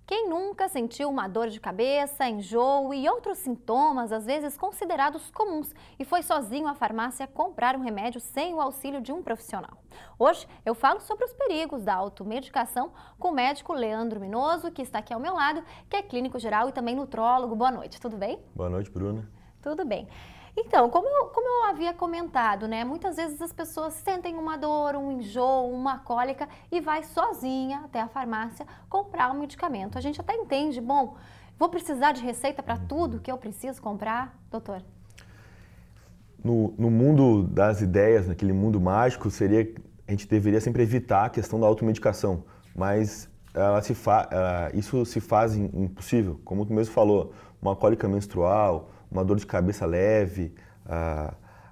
Quem nunca sentiu uma dor de cabeça, enjoo e outros sintomas, às vezes considerados comuns, e foi sozinho à farmácia comprar um remédio sem o auxílio de um profissional? Hoje eu falo sobre os perigos da automedicação com o médico Leandro Minoso, que está aqui ao meu lado, que é clínico geral e também nutrólogo. Boa noite, tudo bem? Boa noite, Bruna. Tudo bem. Então, como eu havia comentado, né? Muitas vezes as pessoas sentem uma dor, um enjoo, uma cólica e vai sozinha até a farmácia comprar um medicamento. A gente até entende, bom, vou precisar de receita para tudo que eu preciso comprar, doutor? No mundo das ideias, naquele mundo mágico, a gente deveria sempre evitar a questão da automedicação, mas isso se faz impossível, como tu mesmo falou, uma cólica menstrual, uma dor de cabeça leve,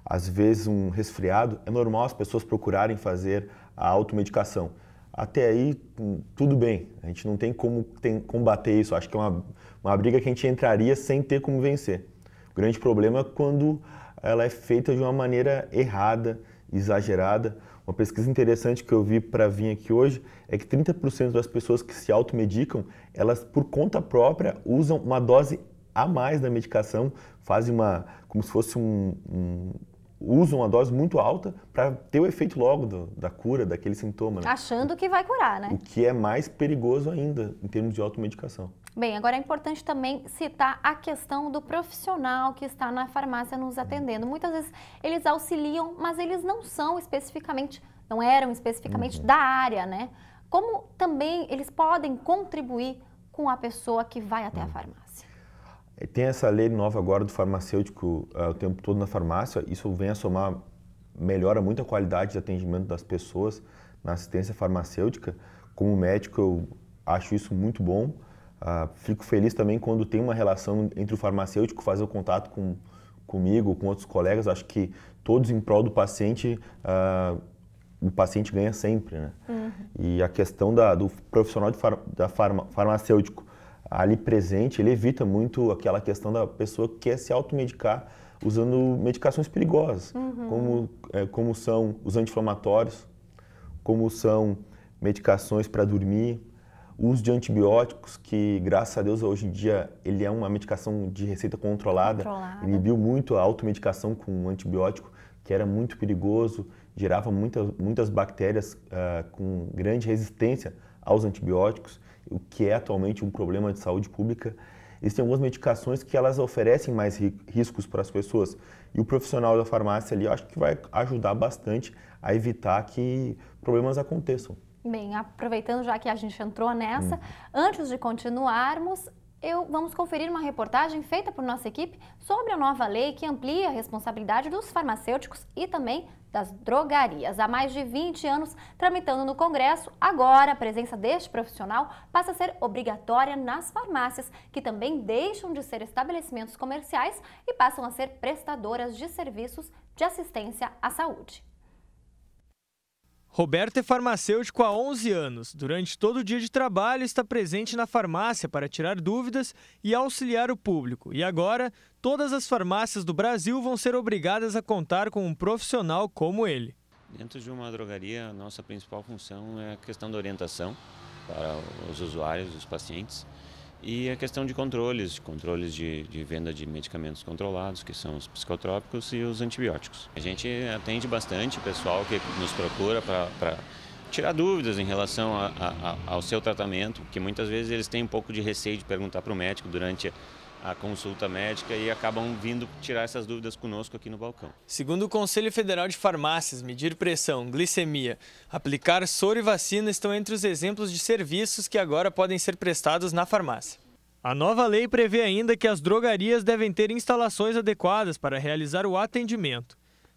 às vezes um resfriado, é normal as pessoas procurarem fazer a automedicação. Até aí, tudo bem, a gente não tem como combater isso, acho que é uma briga que a gente entraria sem ter como vencer. O grande problema é quando ela é feita de uma maneira errada, exagerada. Uma pesquisa interessante que eu vi para vir aqui hoje é que 30% das pessoas que se automedicam, elas por conta própria usam uma dose a mais da medicação, fazem como se fosse usam uma dose muito alta para ter o efeito logo da cura, daquele sintoma. Né? Achando que vai curar, né? O que é mais perigoso ainda em termos de automedicação. Bem, agora é importante também citar a questão do profissional que está na farmácia nos atendendo. Muitas vezes eles auxiliam, mas eles não eram especificamente da área, né? Como também eles podem contribuir com a pessoa que vai até a farmácia? Tem essa lei nova agora do farmacêutico o tempo todo na farmácia, isso vem a somar, melhora muito a qualidade de atendimento das pessoas na assistência farmacêutica. Como médico eu acho isso muito bom, fico feliz também quando tem uma relação entre o farmacêutico fazer o contato comigo, com outros colegas, acho que todos em prol do paciente, o paciente ganha sempre, né? Uhum. E a questão do profissional farmacêutico ali presente, ele evita muito aquela questão da pessoa que quer se automedicar usando medicações perigosas, como são os anti-inflamatórios, como são medicações para dormir, o uso de antibióticos, que graças a Deus hoje em dia ele é uma medicação de receita controlada. Inibiu muito a automedicação com antibiótico, que era muito perigoso, gerava muitas bactérias com grande resistência aos antibióticos, o que é atualmente um problema de saúde pública. Existem algumas medicações que elas oferecem mais riscos para as pessoas e o profissional da farmácia ali eu acho que vai ajudar bastante a evitar que problemas aconteçam. Bem, aproveitando já que a gente entrou nessa, antes de continuarmos, vamos conferir uma reportagem feita por nossa equipe sobre a nova lei que amplia a responsabilidade dos farmacêuticos e também das drogarias. Há mais de 20 anos tramitando no Congresso, agora a presença deste profissional passa a ser obrigatória nas farmácias, que também deixam de ser estabelecimentos comerciais e passam a ser prestadoras de serviços de assistência à saúde. Roberto é farmacêutico há 11 anos. Durante todo o dia de trabalho está presente na farmácia para tirar dúvidas e auxiliar o público. E agora, todas as farmácias do Brasil vão ser obrigadas a contar com um profissional como ele. Dentro de uma drogaria, a nossa principal função é a questão da orientação para os usuários, os pacientes, e a questão de controles de venda de medicamentos controlados, que são os psicotrópicos e os antibióticos. A gente atende bastante o pessoal que nos procura para tirar dúvidas em relação ao seu tratamento, que muitas vezes eles têm um pouco de receio de perguntar para o médico durante a consulta médica e acabam vindo tirar essas dúvidas conosco aqui no balcão. Segundo o Conselho Federal de Farmácias, medir pressão, glicemia, aplicar soro e vacina estão entre os exemplos de serviços que agora podem ser prestados na farmácia. A nova lei prevê ainda que as drogarias devem ter instalações adequadas para realizar o atendimento.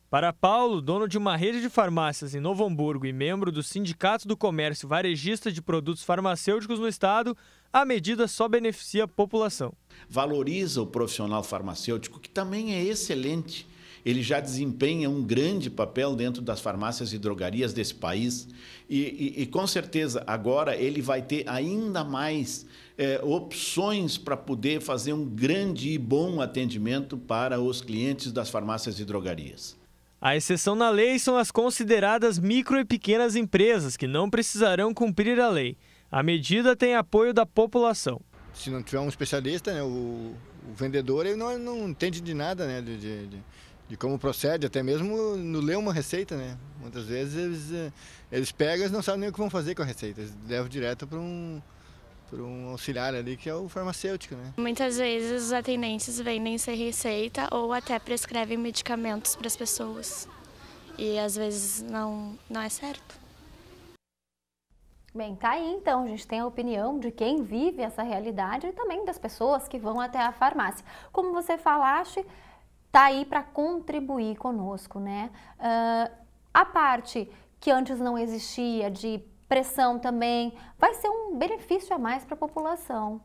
Para Paulo, dono de uma rede de farmácias em Novo Hamburgo e membro do Sindicato do Comércio Varejista de Produtos Farmacêuticos no estado, a medida só beneficia a população. Valoriza o profissional farmacêutico, que também é excelente. Ele já desempenha um grande papel dentro das farmácias e drogarias desse país e com certeza agora ele vai ter ainda mais opções para poder fazer um grande e bom atendimento para os clientes das farmácias e drogarias. A exceção na lei são as consideradas micro e pequenas empresas, que não precisarão cumprir a lei. A medida tem apoio da população. Se não tiver um especialista, né, o vendedor ele não entende de nada, né, de como procede, até mesmo no ler uma receita, né? Muitas vezes eles pegam e não sabem nem o que vão fazer com a receita, eles levam direto para um auxiliar ali que é o farmacêutico, né? Muitas vezes os atendentes vendem sem receita ou até prescrevem medicamentos para as pessoas e às vezes não é certo. Bem, tá aí então, a gente tem a opinião de quem vive essa realidade e também das pessoas que vão até a farmácia. Como você falaste, tá aí para contribuir conosco, né? A parte que antes não existia de pressão também, vai ser um benefício a mais para a população.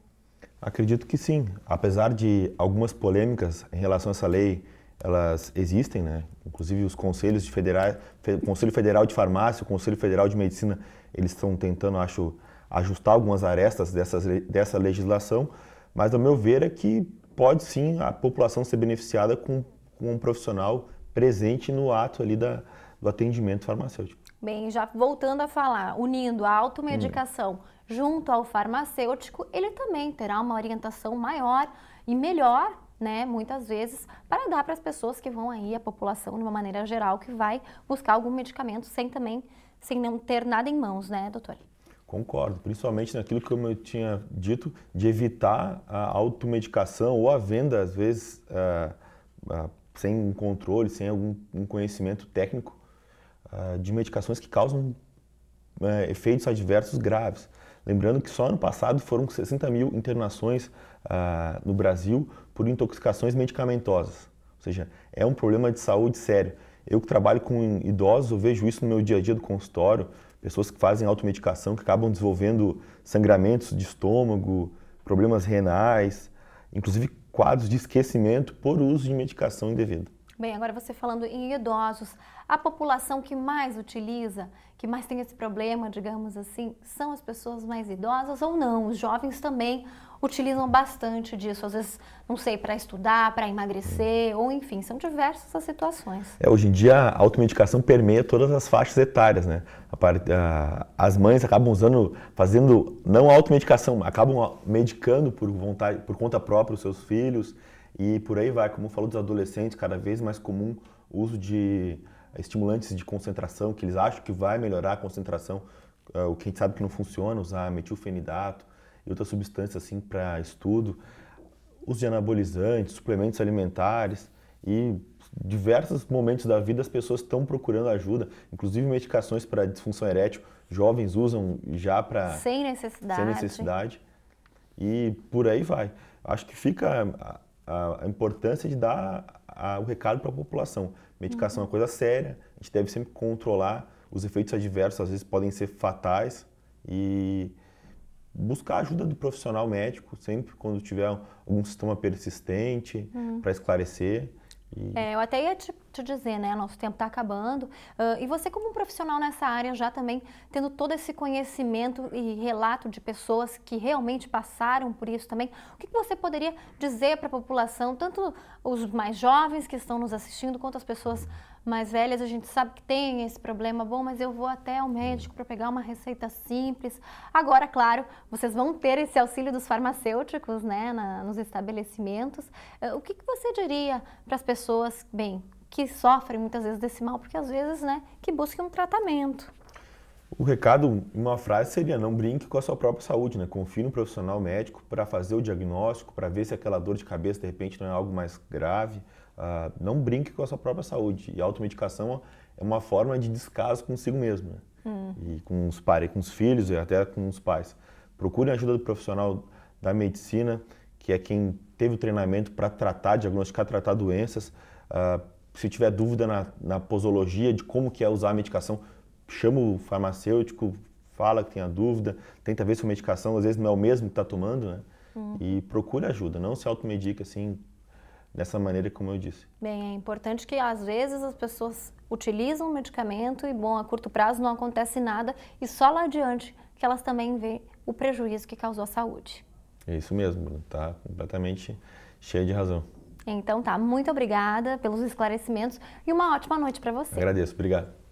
Acredito que sim. Apesar de algumas polêmicas em relação a essa lei, elas existem, né? Inclusive os conselhos federais, Conselho Federal de Farmácia, o Conselho Federal de Medicina, eles estão tentando, acho, ajustar algumas arestas dessa legislação, mas ao meu ver é que pode sim a população ser beneficiada com um profissional presente no ato ali do atendimento farmacêutico. Bem, já voltando a falar, unindo a automedicação junto ao farmacêutico, ele também terá uma orientação maior e melhor, né, muitas vezes, para dar para as pessoas que vão aí, a população de uma maneira geral, que vai buscar algum medicamento sem não ter nada em mãos, né, doutor? Concordo, principalmente naquilo que eu tinha dito, de evitar a automedicação ou a venda, às vezes, sem um controle, sem algum conhecimento técnico, de medicações que causam efeitos adversos graves. Lembrando que só ano passado foram 60 mil internações no Brasil por intoxicações medicamentosas. Ou seja, é um problema de saúde sério. Eu que trabalho com idosos, eu vejo isso no meu dia a dia do consultório, pessoas que fazem automedicação, que acabam desenvolvendo sangramentos de estômago, problemas renais, inclusive quadros de esquecimento por uso de medicação indevida. Bem, agora você falando em idosos, a população que mais utiliza, que mais tem esse problema, digamos assim, são as pessoas mais idosas ou não? Os jovens também utilizam bastante disso, às vezes, não sei, para estudar, para emagrecer, ou enfim, são diversas as situações. Hoje em dia a automedicação permeia todas as faixas etárias, né? As mães acabam fazendo não automedicação, acabam medicando por vontade, por conta própria os seus filhos, e por aí vai, como falou dos adolescentes, cada vez mais comum o uso de estimulantes de concentração, que eles acham que vai melhorar a concentração, o que a gente sabe que não funciona, usar metilfenidato e outras substâncias assim para estudo, uso de anabolizantes, suplementos alimentares e diversos momentos da vida as pessoas estão procurando ajuda, inclusive medicações para disfunção erétil, jovens usam já para... Sem necessidade. E por aí vai. Acho que fica a importância de dar o recado para a população. Medicação é uma coisa séria, a gente deve sempre controlar, os efeitos adversos às vezes podem ser fatais e buscar a ajuda do profissional médico sempre quando tiver algum sintoma persistente para esclarecer. Eu até ia te dizer, né, nosso tempo está acabando, e você como um profissional nessa área já também tendo todo esse conhecimento e relato de pessoas que realmente passaram por isso também, o que você poderia dizer para a população, tanto os mais jovens que estão nos assistindo, quanto as pessoas mais velhas? A gente sabe que tem esse problema, bom, mas eu vou até ao médico para pegar uma receita simples. Agora, claro, vocês vão ter esse auxílio dos farmacêuticos, né, nos estabelecimentos. O que você diria para as pessoas, bem, que sofrem muitas vezes desse mal, porque às vezes, né, que busquem um tratamento? O recado, uma frase seria: não brinque com a sua própria saúde, né? Confie no profissional médico para fazer o diagnóstico, para ver se aquela dor de cabeça de repente não é algo mais grave. Não brinque com a sua própria saúde. E a automedicação é uma forma de descaso consigo mesmo, né? E com os filhos e até com os pais. Procurem a ajuda do profissional da medicina, que é quem teve o treinamento para diagnosticar, tratar doenças. Se tiver dúvida na posologia de como que é usar a medicação, chama o farmacêutico, fala que tem a dúvida, tenta ver se a medicação às vezes não é o mesmo que está tomando, né? E procure ajuda, não se automedica assim, dessa maneira como eu disse. Bem, é importante que às vezes as pessoas utilizam o medicamento e, bom, a curto prazo não acontece nada e só lá adiante que elas também veem o prejuízo que causou à saúde. É isso mesmo, Bruno, tá completamente cheio de razão. Então tá, muito obrigada pelos esclarecimentos e uma ótima noite para você. Agradeço, obrigado.